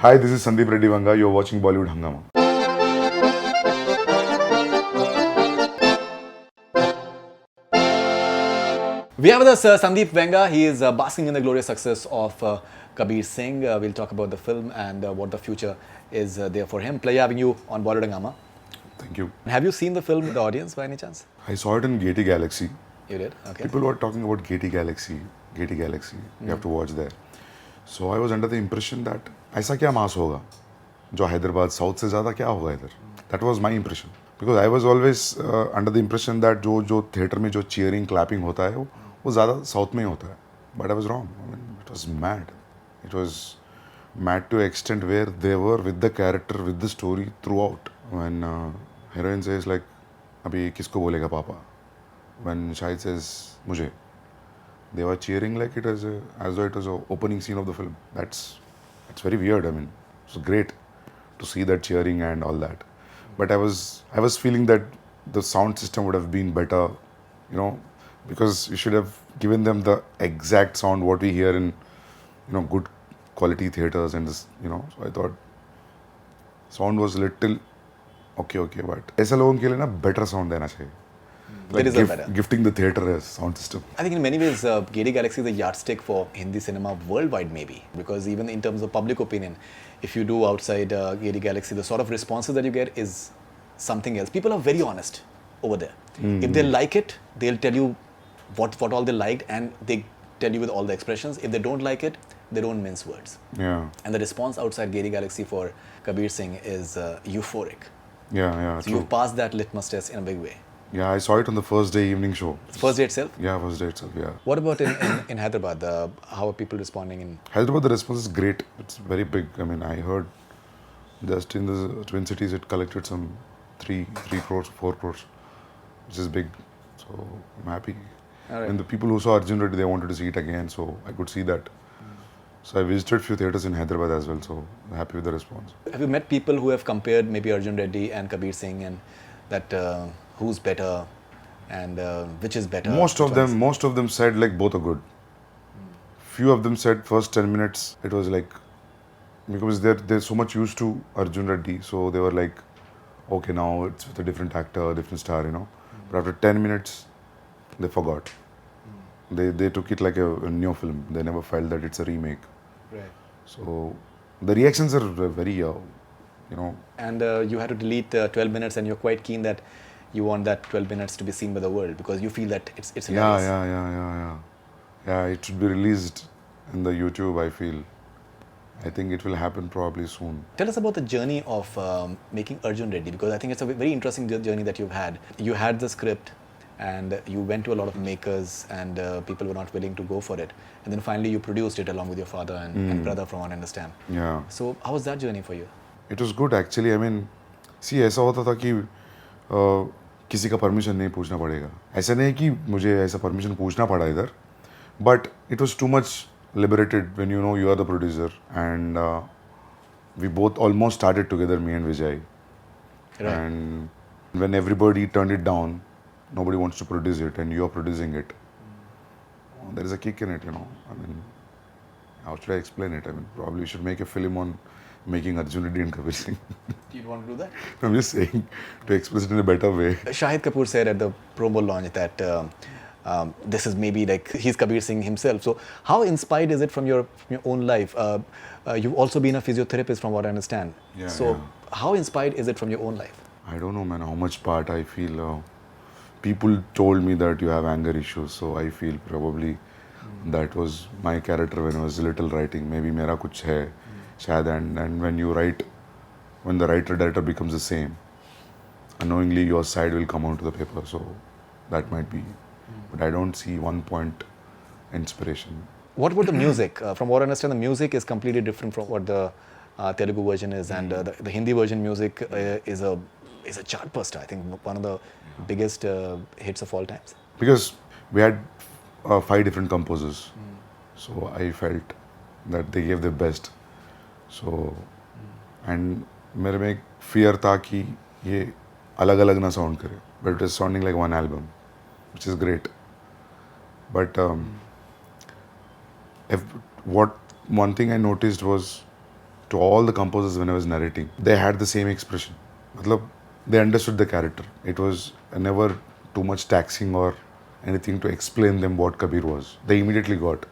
Hi, this is Sandeep Reddy Vanga. You're watching Bollywood Hungama. We have with us Sandeep Vanga. He is basking in the glorious success of Kabir Singh. We'll talk about the film and what the future is there for him. Pleasure having you on Bollywood Hungama. Thank you. Have you seen the film with the audience by any chance? I saw it in Gatey Galaxy. You did? Okay. People were talking about Gatey Galaxy. You have to watch there. So I was under the impression that ऐसा क्या मास होगा जो Hyderabad south से ज़्यादा क्या होगा इधर. That was my impression. Because I was always under the impression that जो theatre में जो cheering, clapping होता है वो ज़्यादा साउथ में ही होता है. But I was wrong. I mean, it was mad. It was mad to an extent where they were with the character, with the story throughout. When heroine says like, अभी किसको बोलेगा पापा? When Shahid says मुझे, they were cheering like it as though it was an opening scene of the film. That's very weird. I mean, it was great to see that cheering and all that. But I was feeling that the sound system would have been better, because you should have given them the exact sound what we hear in, good quality theaters and this, So I thought sound was little okay, but ऐसे लोगों के लिए ना better sound देना चाहिए. Like gifting the theatre as sound system. I think in many ways, Gatey Galaxy is a yardstick for Hindi cinema worldwide, maybe. Because even in terms of public opinion, if you do outside Gatey Galaxy, the sort of responses that you get is something else. People are very honest over there. If they like it, they'll tell you what all they liked, and they tell you with all the expressions. If they don't like it, they don't mince words. Yeah. And the response outside Gatey Galaxy for Kabir Singh is euphoric. Yeah. So you've passed that litmus test in a big way. Yeah, I saw it on the first day evening show. First day itself? Yeah, first day itself, yeah. What about in Hyderabad? How are people responding in Hyderabad, the response is great. It's very big. I mean, I heard just in the Twin Cities it collected some 3 crores, 4 crores, which is big. So I'm happy. Right. And the people who saw Arjun Reddy, they wanted to see it again, so I could see that. So I visited few theatres in Hyderabad as well, so I'm happy with the response. Have you met people who have compared maybe Arjun Reddy and Kabir Singh, and that who's better and which is better? Most of them said like both are good. Few of them said first 10 minutes it was like, because they're so much used to Arjun Reddy, so they were like, okay, now it's with a different actor, different star, But after 10 minutes, they forgot. They took it like a new film. They never felt that it's a remake. Right. So the reactions are very, And you had to delete 12 minutes, and you're quite keen that you want that 12 minutes to be seen by the world because you feel that it's hilarious. Yeah, it should be released in the YouTube, I feel. I think it will happen probably soon. Tell us about the journey of making Arjun Reddy, because I think it's a very interesting journey that you've had. You had the script and you went to a lot of makers, and people were not willing to go for it. And then finally you produced it along with your father and brother, from what I understand. Yeah. So how was that journey for you? It was good actually. I mean, see, ऐसा होता था कि किसी का permission नहीं पूछना पड़ेगा. ऐसा नहीं कि मुझे ऐसा परमिशन पूछना पड़ा इधर, but it was too much liberated when you are the producer, and we both almost started together, me and Vijay. Right. And when everybody turned it down, nobody wants to produce it, and you are producing it. There is a kick in it, I mean, how should I explain it? I mean, probably we should make a film on making Arjun Reddy and Kabir Singh. You'd want to do that? I'm just saying, to express it in a better way. Shahid Kapoor said at the promo launch that this is maybe like he's Kabir Singh himself. So how inspired is it from your own life? You've also been a physiotherapist, from what I understand. Yeah, so yeah. How inspired is it from your own life? I don't know, man, how much part I feel. People told me that you have anger issues, so I feel probably that was my character when I was little writing. Maybe mera kuch hai, shayad, and when you write, when the writer-director becomes the same, unknowingly your side will come onto the paper, so that might be. But I don't see one point inspiration. What about the music? From what I understand, the music is completely different from what the Telugu version is, and the Hindi version music is a chart buster. I think one of the biggest hits of all times. Because we had 5 different composers, so I felt that they gave their best. So, and मेरे में एक fear था कि ये अलग-अलग ना sound करे, but it is sounding like one album, which is great. But one thing I noticed was to all the composers when I was narrating, they had the same expression. Matlab, they understood the character. It was never too much taxing or anything to explain them what Kabir was. They immediately got.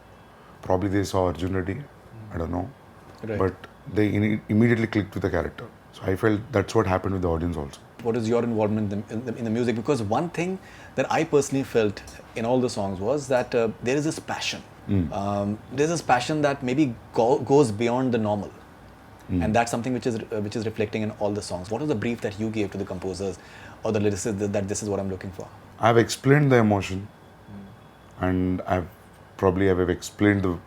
Probably they saw Arjun Reddy, I don't know. Right. But they immediately clicked with the character. So I felt that's what happened with the audience also. What is your involvement in the music? Because one thing that I personally felt in all the songs was that there is this passion. There's this passion that maybe goes beyond the normal. And that's something which is reflecting in all the songs. What was the brief that you gave to the composers or the lyricists that this is what I'm looking for? I've explained the emotion, and I've explained the,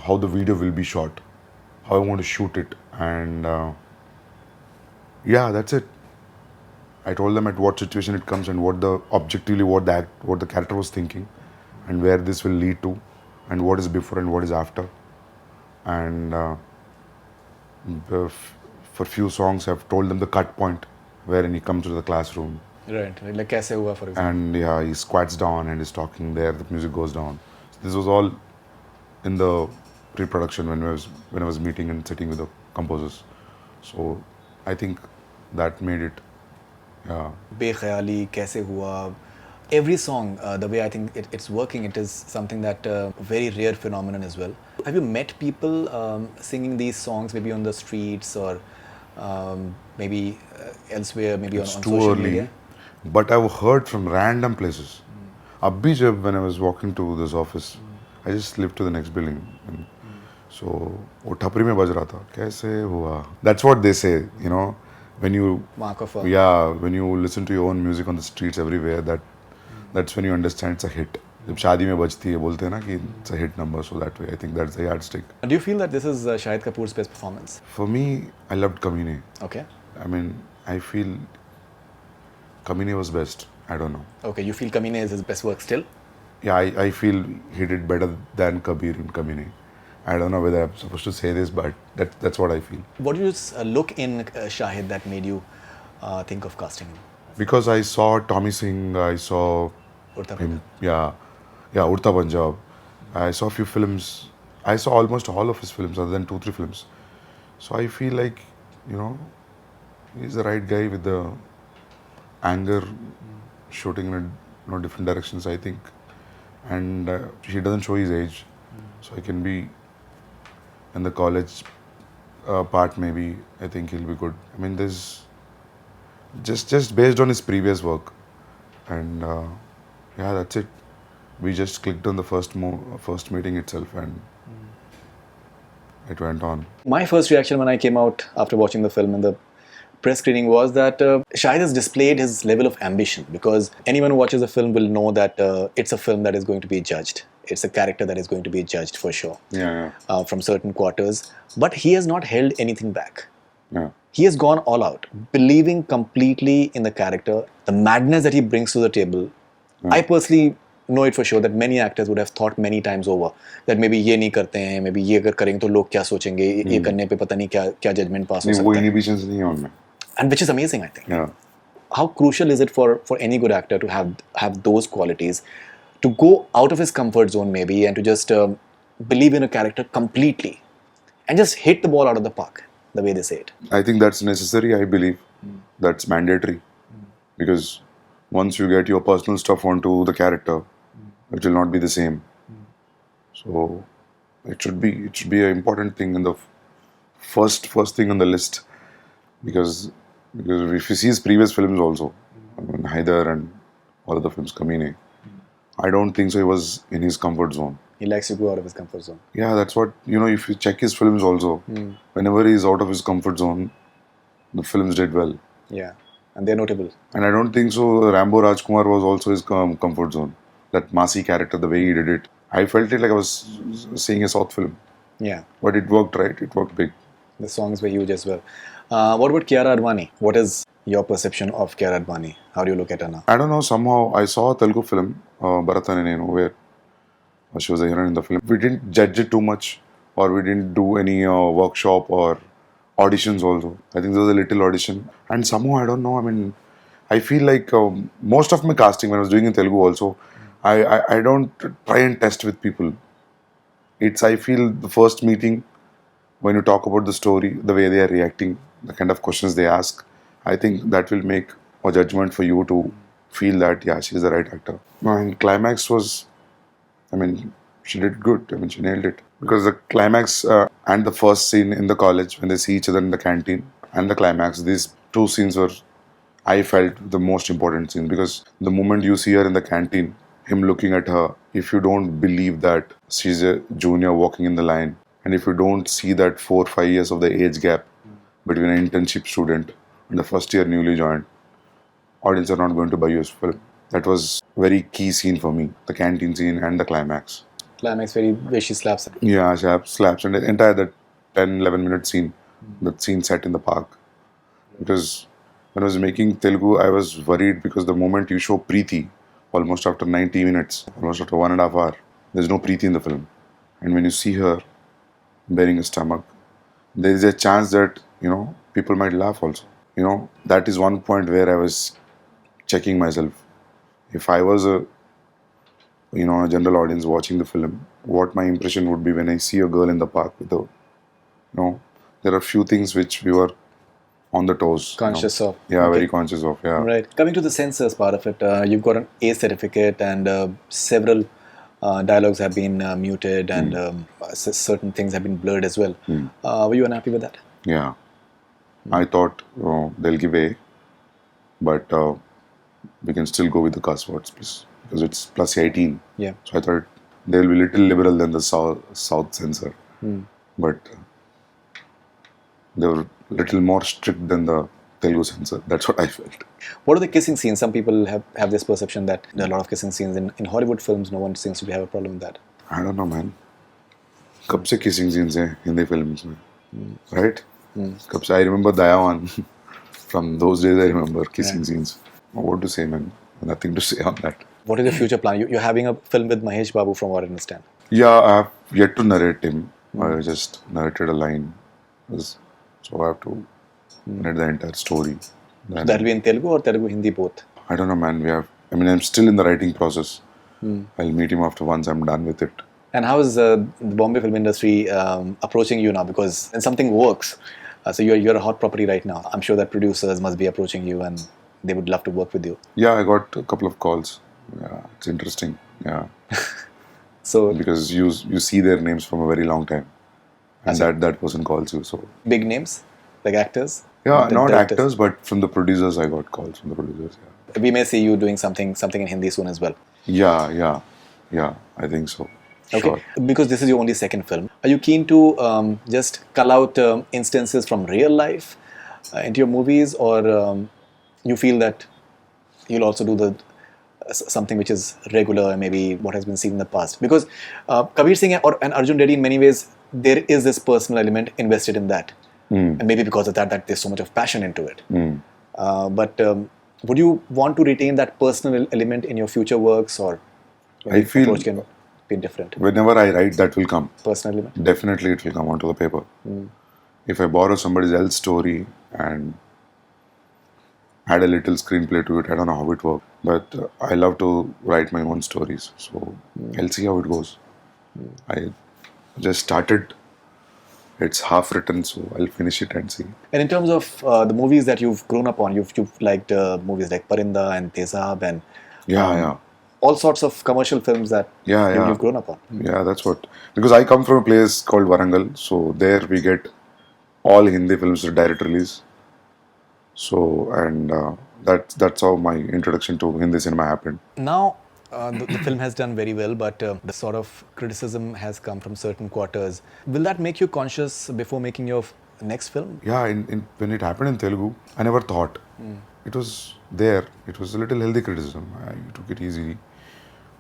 how the video will be shot, how I want to shoot it, and yeah, that's it. I told them at what situation it comes and what the character was thinking, and where this will lead to, and what is before and what is after, and for few songs I've told them the cut point wherein he comes to the classroom. Right, like Kaise Hua, for example. And yeah, he squats down and is talking there, the music goes down. So this was all in the pre-production when I was meeting and sitting with the composers. So I think that made it, yeah. Bekhayali, Kaise Hua, every song, the way I think it's working, it is something that very rare phenomenon as well. Have you met people singing these songs maybe on the streets or maybe elsewhere, maybe It's on too social early, media? but I've heard from random places. Abhi jab when I was walking to this office, I just slipped to the next building. And so, wo thapri mein baj raha tha. Kaise hua? That's what they say, when you, Mark of when you listen to your own music on the streets everywhere, that's when you understand it's a hit. जब शादी में बजती है बोलते हैं ना कि it's a hit number, so that way I think that's the yardstick. Do you feel that this is Shahid Kapoor's best performance? For me, I loved Kamine. Okay. I mean, I feel Kamine was best. I don't know. Okay, you feel Kamine is his best work still? Yeah, I feel he did better than Kabir in Kamine. I don't know whether I'm supposed to say this, but that's what I feel. What did you look in Shahid that made you think of casting him? Because I saw Tommy Singh, I saw Urta him, Urta Punjab. I saw a few films. I saw almost all of his films other than 2-3 films. So I feel like, he's the right guy with the anger, shooting in different directions, I think. And he doesn't show his age. So I can be in the college part maybe. I think he'll be good. I mean, there's just based on his previous work. And yeah, that's it. We just clicked on the first meeting itself and it went on. My first reaction when I came out after watching the film and the press screening was that Shahid has displayed his level of ambition, because anyone who watches the film will know that it's a film that is going to be judged. It's a character that is going to be judged for sure. From certain quarters. But he has not held anything back. Yeah. He has gone all out, believing completely in the character, the madness that he brings to the table. I personally know it for sure that many actors would have thought many times over that maybe ये नहीं करते हैं, maybe ये अगर करेंगे तो लोग क्या सोचेंगे, ये करने पे पता नहीं क्या judgment pass हो सकता है. वो inhibitions नहीं है उनमें. And which is amazing, I think. Yeah. How crucial is it for any good actor to have those qualities, to go out of his comfort zone maybe and to just believe in a character completely and just hit the ball out of the park, the way they say it. I think that's necessary, I believe. That's mandatory. Because once you get your personal stuff onto the character, it will not be the same. So it should be an important thing in the first thing on the list. Because if you see his previous films also, I mean, Haider and all of the films, Kamine, I don't think so he was in his comfort zone. He likes to go out of his comfort zone. Yeah, that's what, if you check his films also, whenever he's out of his comfort zone, the films did well. Yeah, and they're notable. And I don't think so Rambo Rajkumar was also his comfort zone. That Masi character, the way he did it, I felt it like I was seeing a South film. Yeah. But it worked, right? It worked big. The songs were huge as well. What about Kiara Advani? What is your perception of Kiara Advani? How do you look at her now? I don't know, somehow I saw a Telugu film, Bharatane, where she was a heroine in the film. We didn't judge it too much, or we didn't do any workshop or auditions also. I think there was a little audition. And somehow, I don't know, I mean, I feel like most of my casting when I was doing in Telugu also, I don't try and test with people. I feel the first meeting, when you talk about the story, the way they are reacting, the kind of questions they ask, I think that will make a judgment for you to feel that, yeah, she's the right actor. And climax was, I mean, she did good. I mean, she nailed it. Because the climax and the first scene in the college when they see each other in the canteen and the climax, these two scenes were, I felt, the most important scenes. Because the moment you see her in the canteen, him looking at her, if you don't believe that she's a junior walking in the line, and if you don't see that 4 or 5 years of the age gap between an internship student and the first year newly joined, audience are not going to buy you a film. That was very key scene for me, the canteen scene and the climax. Climax where she slaps him. Yeah, slaps and the entire that 10-11 minute scene, that scene set in the park. Because when I was making Telugu, I was worried because the moment you show Preeti, almost after 90 minutes, almost after 1.5 hours, there's no Preeti in the film. And when you see her bearing a stomach, there is a chance that, people might laugh also. That is one point where I was checking myself. If I was a general audience watching the film, what my impression would be when I see a girl in the park with there are few things which we were on the toes. Conscious of. Yeah, Okay. very conscious of. Yeah. Right. Coming to the censors part of it, you've got an A certificate and several dialogues have been muted and certain things have been blurred as well. Were you unhappy with that? Yeah. I thought they'll give A, but we can still go with the cuss words, please, because it's plus 18. Yeah. So I thought they'll be little liberal than the South censor, but they were little more strict than the Telugu censor. That's what I felt. What are the kissing scenes? Some people have this perception that there are a lot of kissing scenes in Hollywood films. No one seems to have a problem with that. I don't know, man. कब से kissing scenes हैं Hindi films में, right? कब से I remember Dayawan. From those days, I remember kissing scenes. What to say, man? Nothing to say on that. What is your future plan? You're having a film with Mahesh Babu, from what I understand. Yeah, I have yet to narrate him. I just narrated a line. So I have to narrate the entire story. Then, That'll be in Telugu or Telugu Hindi both? I don't know, man. I'm still in the writing process. I'll meet him after once I'm done with it. And how is the Bombay film industry approaching you now? Because when something works, so you're a hot property right now. I'm sure that producers must be approaching you and they would love to work with you. Yeah, I got a couple of calls. Yeah, it's interesting. Yeah, So because you see their names from a very long time, and that person calls you. So big names, like actors? yeah, not Directors. actors, but from the producers. I got calls from the producers. Yeah. We may see you doing something in Hindi soon as well. Yeah. I think so. Okay. Sure. Because this is your only second film, are you keen to just cull out instances from real life into your movies, or you feel that you'll also do something which is regular and maybe what has been seen in the past? Because Kabir Singh and Arjun Reddy, in many ways, there is this personal element invested in that. And maybe because of that there's so much of passion into it. But would you want to retain that personal element in your future works, or I feel approach can be different? whenever I write, that will come. Personal element. Definitely, it will come onto the paper. If I borrow somebody else's story and add a little screenplay to it, I don't know how it works. But I love to write my own stories. So I'll see how it goes. I just started. It's half written, so I'll finish it and see. And in terms of the movies that you've grown up on, you've liked movies like Parinda and Tezab and Yeah. all sorts of commercial films that Yeah. you've grown up on. Yeah, that's what. Because I come from a place called Warangal, so there we get all Hindi films direct release. So, and that's how my introduction to Hindi cinema happened. Now, the film has done very well, but the sort of criticism has come from certain quarters. Will that make you conscious before making your next film? Yeah, when it happened in Telugu, I never thought. It was there. It was a little healthy criticism. I took it easily.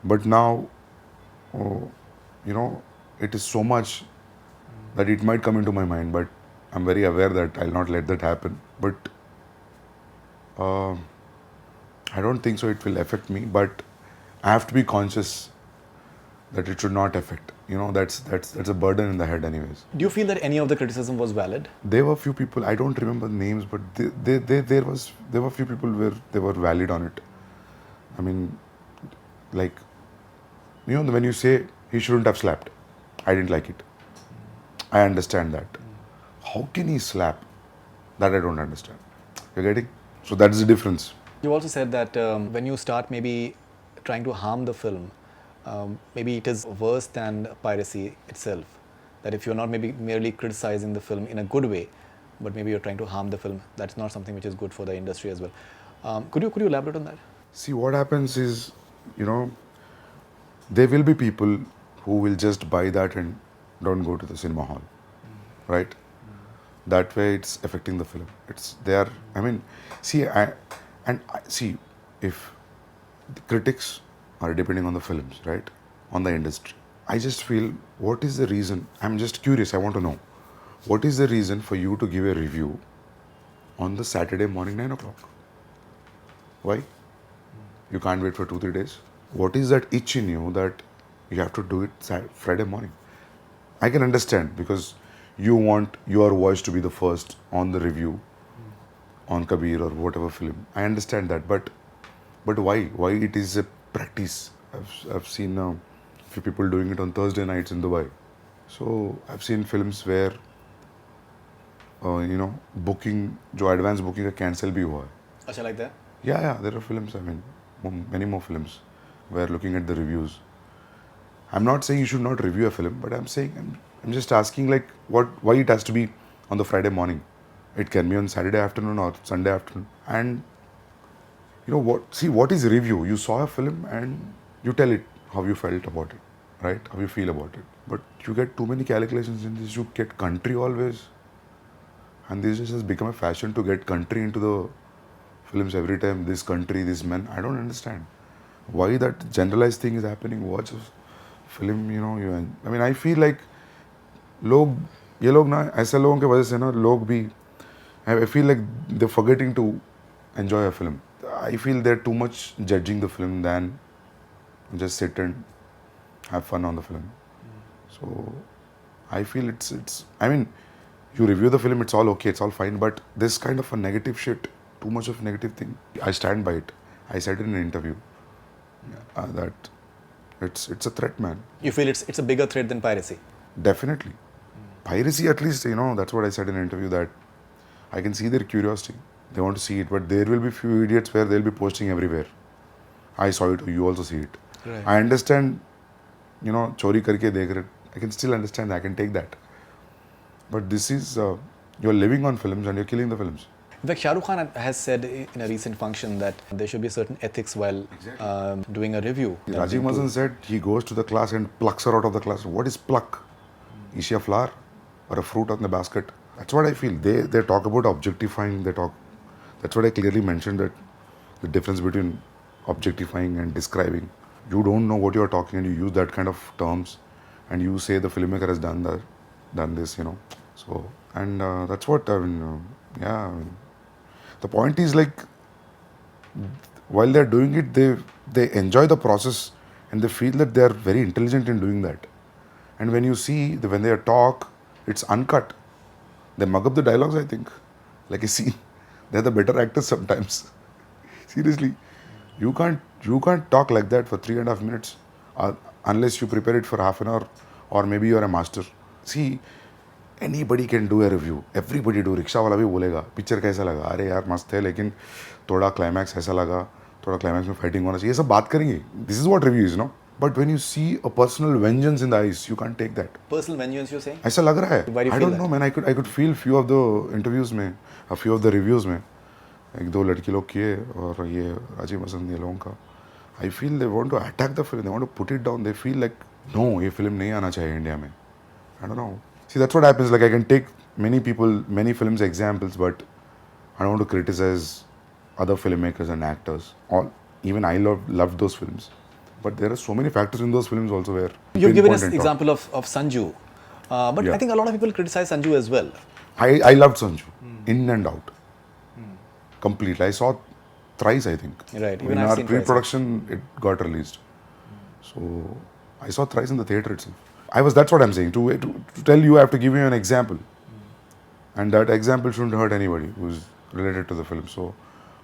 But now, it is so much that it might come into my mind, but I'm very aware that I'll not let that happen. But I don't think so it will affect me, but I have to be conscious that it should not affect. That's a burden in the head anyways. Do you feel that any of the criticism was valid? There were few people, I don't remember names, but there were few people where they were valid on it. I mean, like, when you say he shouldn't have slapped, I didn't like it. I understand that. how can he slap? That I don't understand. You're getting? So that's the difference. You also said that when you start maybe trying to harm the film, maybe it is worse than piracy itself. That if you're not maybe merely criticizing the film in a good way, but maybe you're trying to harm the film, that's not something which is good for the industry as well. Could you elaborate on that? See, what happens is, there will be people who will just buy that and don't go to the cinema hall, right? That way, it's affecting the film. It's there. I mean, see, see, if the critics are depending on the films, right, on the industry, I just feel, what is the reason? I'm just curious. I want to know, what is the reason for you to give a review on the Saturday morning 9 o'clock? Why? You can't wait for 2-3 days. What is that itch in you that you have to do it Friday morning? I can understand because you want your voice to be the first on the review on Kabir or whatever film. I understand that, but why? Why it is a practice? I've seen a few people doing it on Thursday nights in Dubai. So I've seen films where booking, जो advance booking का cancel भी हुआ है. Acha, like that? Yeah, there are films. I mean, many more films where looking at the reviews. I'm not saying you should not review a film, but I'm just asking like why it has to be on the Friday morning. It can be on Saturday afternoon or Sunday afternoon. And what is review? You saw a film and you tell it how you felt about it, right? How you feel about it. But you get too many calculations in this. You get country always. And this just has become a fashion to get country into the films every time. This country, this men. I don't understand why that generalized thing is happening. Watch a film, I mean, I feel like ये लोग ना ऐसे लोगों के वजह से ना लोग भी I feel like they're forgetting to enjoy a film. I feel they're too much judging the film than just sit and have fun on the film. So I feel it's I mean, you review the film, it's all okay, it's all fine, but this kind of a negative shit, too much of negative thing, I stand by it. I said in an interview that it's a threat, man. You feel it's a bigger threat than piracy? Definitely. Piracy, at least, that's what I said in an interview, that I can see their curiosity. They want to see it, but there will be few idiots where they'll be posting everywhere. I saw it, you also see it. Right. I understand, chori karke dekh rahe. I can still understand, I can take that. But this is, you're living on films and you're killing the films. In fact, Shah Rukh Khan has said in a recent function that there should be certain ethics while doing a review. Rajiv Mazan said he goes to the class and plucks her out of the class. What is pluck? Is she a flower or a fruit on the basket? That's what I feel. They talk about objectifying. That's what I clearly mentioned, that the difference between objectifying and describing. You don't know what you're talking and you use that kind of terms and you say the filmmaker has done this, So, and that's what, the point is like, while they're doing it, they enjoy the process and they feel that they're very intelligent in doing that. And when you see, when they talk, it's uncut. They mug up the dialogues, I think. Like a scene. They're the better actors sometimes. Seriously. You can't talk like that for 3.5 minutes unless you prepare it for half an hour or maybe you're a master. See, anybody can do a review. Everybody do. Rickshaw वाला भी बोलेगा picture कैसा लगा, अरे यार मस्त है लेकिन थोड़ा क्लाइमैक्स ऐसा लगा, थोड़ा क्लाइमैक्स में फाइटिंग होना चाहिए, ये सब बात करेंगे. This is what review is, But when you see a personal vengeance in the eyes, you can't take that. Personal vengeance, you're saying? ऐसा लग रहा है. Why do you I feel don't know, man. I could feel few of the interviews में, a few of the reviews में, 1-2 लड़की लोग किए और ये राजीव मसन ये लोगों का. I feel they want to attack the film. They want to put it down. They feel like no, ये film नहीं आना चाहिए इंडिया में. I don't know. See, that's what happens. Like I can take many films examples, but I don't want to criticize other filmmakers and actors. Even I loved those films. But there are so many factors in those films also where... You've given us example of Sanju. But Yeah. I think a lot of people criticize Sanju as well. I loved Sanju, in and out. Completely. I saw thrice, I think. Right. Even In I've our seen thrice. pre-production, it got released. So, I saw thrice in the theatre itself. That's what I'm saying. To tell you, I have to give you an example. And that example shouldn't hurt anybody who's related to the film. So,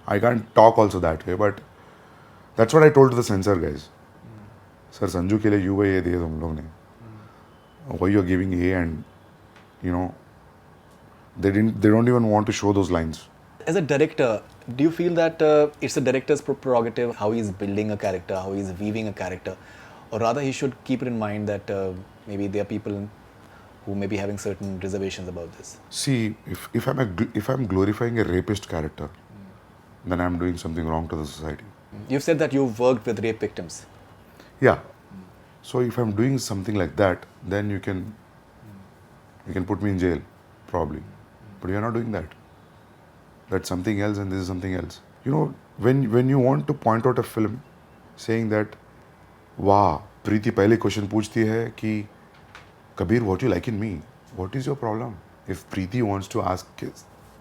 I can't talk also that way. But that's what I told to the censor guys. Sir, Sanju ke liye you ye diye tum log ne. Why you're giving A and, They don't even want to show those lines. As a director, do you feel that it's the director's prerogative how he's building a character, how he's weaving a character, or rather he should keep it in mind that maybe there are people who may be having certain reservations about this? See, if I'm glorifying a rapist character, then I'm doing something wrong to the society. You've said that you've worked with rape victims. Yeah. So if I'm doing something like that, then you can put me in jail, probably. But you're not doing that. That's something else, and this is something else. You know, when you want to point out a film, saying that, wow, Preeti पहले question पूछती है कि Kabir, what you like in me? What is your problem? If Preeti wants to ask a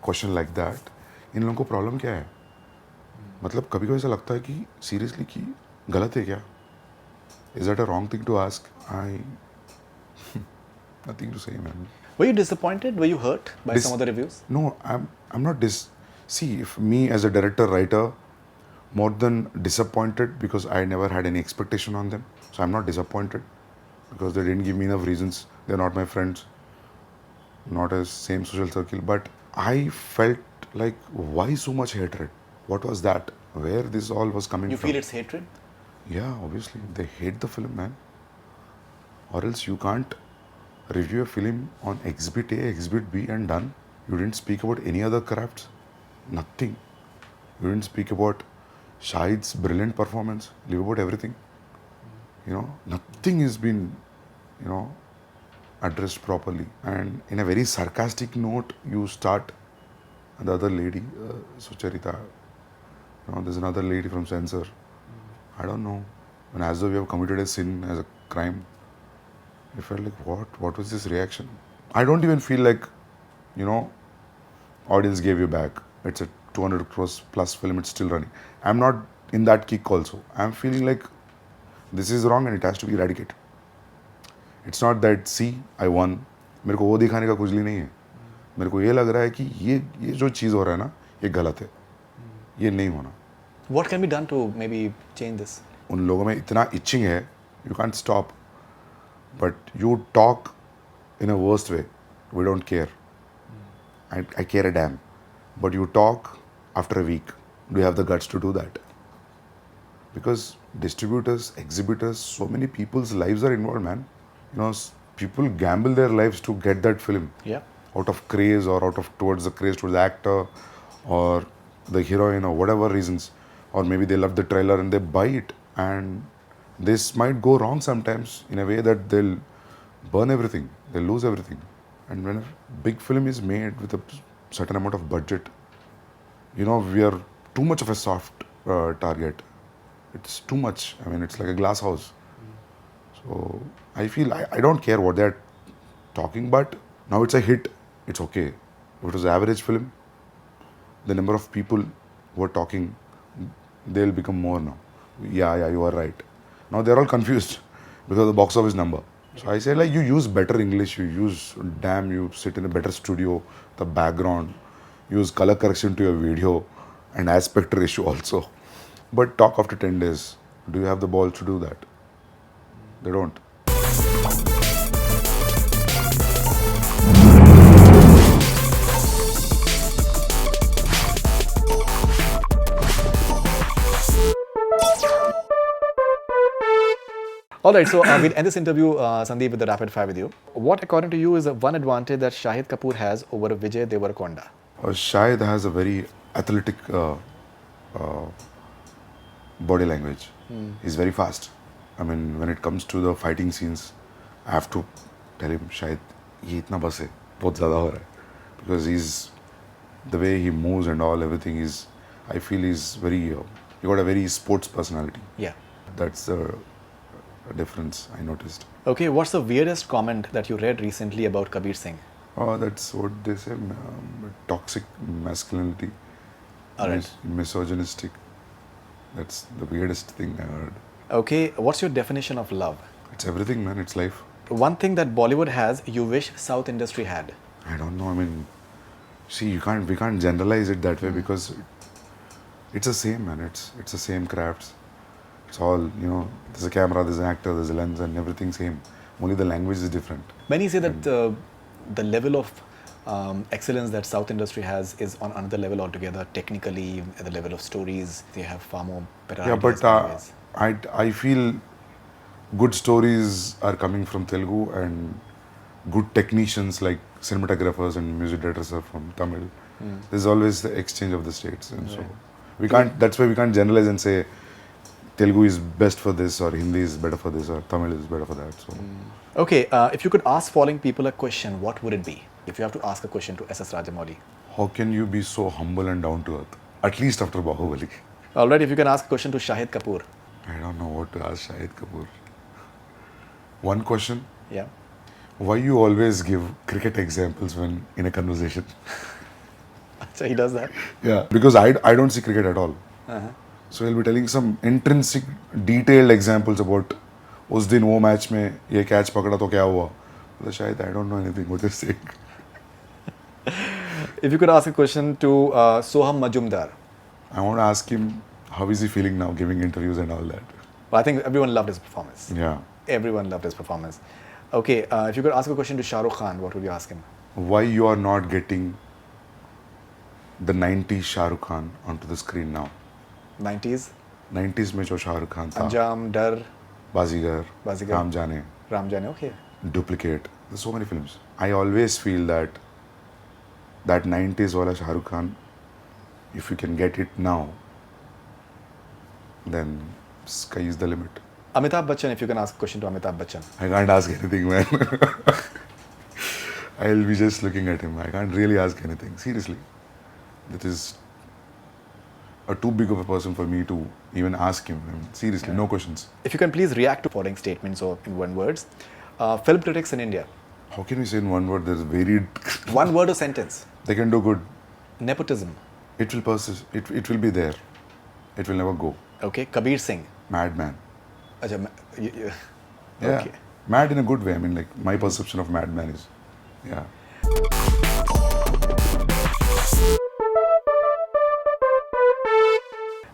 question like that, इन लोगों को problem क्या है? मतलब कभी कभी ऐसा लगता है कि seriously कि गलत है क्या? Is that a wrong thing to ask? Nothing to say, man. Were you disappointed? Were you hurt by some of the reviews? No, I'm not See, if me as a director, writer, more than disappointed because I never had any expectation on them. So I'm not disappointed because they didn't give me enough reasons. They're not my friends, not a same social circle. But I felt like, why so much hatred? What was that? Where this all was coming You from? feel it's hatred? Yeah, obviously. They hate the film, man. Or else you can't review a film on Exhibit A, Exhibit B and done. You didn't speak about any other crafts. Nothing. You didn't speak about Shahid's brilliant performance. Leave about everything. You know, nothing has been, you know, addressed properly. And in a very sarcastic note, you start the other lady, Sucharita. You know, there's another lady from Censor. I don't know. And as though we have committed a sin as a crime. I felt like, what was this reaction? I don't even feel like, you know, audience gave you back. It's a 200 crores plus film, it's still running. I'm not in that kick also. I'm feeling like this is wrong and it has to be eradicated. It's not that, see, I won. मेरे को वो दिखाने का कुजली नहीं है. मेरे को ये लग रहा है कि ये जो चीज़ हो रहा है ना, ये गलत है. ये नहीं होना. What can be done to maybe change this? उन लोगों में इतना itching है, you can't stop. But you talk in a worst way. We don't care. I care a damn. But you talk after a week. Do you have the guts to do that? Because distributors, exhibitors, so many people's lives are involved, man. You know, people gamble their lives to get that film. Yeah. Out of craze or towards the actor or the heroine or whatever reasons. Or maybe they love the trailer and they buy it. And this might go wrong sometimes in a way that they'll burn everything. They'll lose everything. And when a big film is made with a certain amount of budget, you know, we are too much of a soft target. It's too much. I mean, it's like a glass house. So I feel I don't care what they're talking, but now it's a hit. It's okay. If it was an average film, the number of people who are talking, they'll become more now. Yeah, you are right. Now they're all confused because of the box office number. So I say, like, you use better English, you sit in a better studio, the background, use color correction to your video and aspect ratio also. But talk after 10 days. Do you have the balls to do that? They don't. All right, so we'll end this interview, Sandeep, with the rapid fire with you. What, according to you, is the one advantage that Shahid Kapoor has over Vijay Deverakonda? Shahid has a very athletic body language. He's very fast. I mean, when it comes to the fighting scenes, I have to tell him, Shahid, ये इतना बस है, बहुत ज़्यादा हो रहा है. Because the way he moves and all, everything is, I feel he's very, he got a very sports personality. Yeah. That's the difference I noticed. Okay, what's the weirdest comment that you read recently about Kabir Singh? Oh, that's what they say, toxic masculinity. All right. Misogynistic. That's the weirdest thing I heard. Okay, what's your definition of love? It's everything, man. It's life. One thing that Bollywood has, you wish South industry had? I don't know. I mean, see, we can't generalize it that way because it's the same, man. It's the same crafts. It's all, you know, there's a camera, there's an actor, there's a lens and everything same. Only the language is different. Many say that the level of excellence that South industry has is on another level altogether. Technically, at the level of stories, they have far more better Yeah, ideas. but anyways. I feel good stories are coming from Telugu and good technicians like cinematographers and music directors are from Tamil. There's always the exchange of the states, and so we can't. That's why we can't generalize and say Telugu is best for this or Hindi is better for this or Tamil is better for that. So Okay, if you could ask following people a question, what would it be? If you have to ask a question to S.S. Rajamouli. how can you be so humble and down to earth? At least after Bahubali. All right, if you can ask a question to Shahid Kapoor. I don't know what to ask Shahid Kapoor. One question. Yeah. Why you always give cricket examples when in a conversation? So he does that. Yeah. Because I don't see cricket at all. So he'll be telling some intrinsic, detailed examples about उस दिन वो match में ये catch पकड़ा तो क्या हुआ? मतलब शायद I don't know anything what you're saying. If you could ask a question to Soham Majumdar. I want to ask him how is he feeling now, giving interviews and all that. Well, I think everyone loved his performance. Yeah. Everyone loved his performance. Okay, if you could ask a question to Shah Rukh Khan, what would you ask him? Why you are not getting the 90s Shah Rukh Khan onto the screen now? 90s? 90s में जो शाहरुख खान था, Anjam, Dar, बाजीगर, बाजीगर, राम जाने, Ram Jane, okay. Duplicate. There's so many films. I always feel that 90s wala Shah Rukh Khan, if you can get it now, then sky is the limit. Amitabh Bachchan, if you can ask a question to Amitabh Bachchan. I can't ask anything, man. I'll be just looking at him. I can't really ask anything. Seriously. That is too big of a person for me to even ask him. I mean, seriously, no questions. If you can please react to following statements or in one words. Film critics in India. How can we say in one word? There's varied. One word or sentence. They can do good. Nepotism. It will persist. It will be there. It will never go. Okay. Kabir Singh. Madman. Acha, Yeah. Okay. Mad in a good way. I mean, like, my perception of madman is, yeah.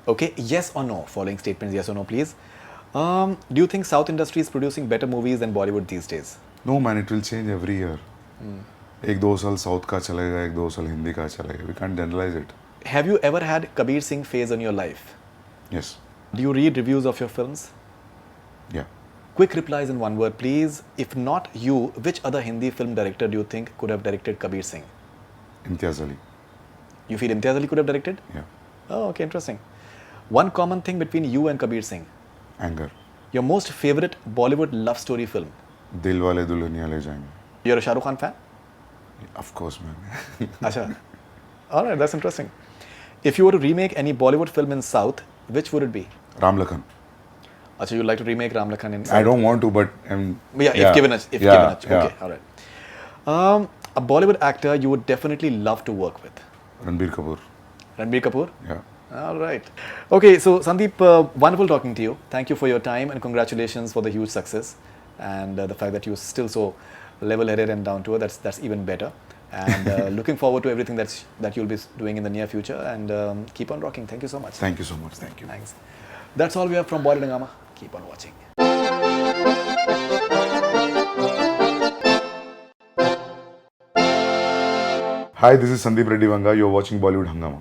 Okay. Yes or no? Following statements. Yes or no, please. Do you think South industry is producing better movies than Bollywood these days? No, man, it will change every year. एक दो साल south का चलेगा, एक दो साल हिंदी का चलेगा. We can't generalize it. Have you ever had Kabir Singh phase in your life? Yes. Do you read reviews of your films? Yeah. Quick replies in one word, please. If not you, which other Hindi film director do you think could have directed Kabir Singh? Imtiaz Ali. You feel Imtiaz Ali could have directed? Yeah. Oh, okay, interesting. One common thing between you and Kabir Singh. Anger. Your most favorite Bollywood love story film. दिल वाले दुल्हनिया ले जाएंगे. You're a Shah Rukh Khan fan? Of course, man. Acha. All right, that's interesting. If you were to remake any Bollywood film in South, which would it be? Ram Lakhan. Acha, you'd like to remake Ram Lakhan in South? I don't want to, but if given a chance. Okay, all right. A Bollywood actor you would definitely love to work with. Ranbir Kapoor. Ranbir Kapoor? Yeah. All right. Okay, so Sandeep, wonderful talking to you. Thank you for your time and congratulations for the huge success. And the fact that you're still so level-headed and down to earth, that's even better. And looking forward to everything that you'll be doing in the near future. And keep on rocking. Thank you so much. Thank you so much. Thank you. Thanks. That's all we have from Bollywood Hungama. Keep on watching. Hi, this is Sandeep Reddy Vanga. You're watching Bollywood Hungama.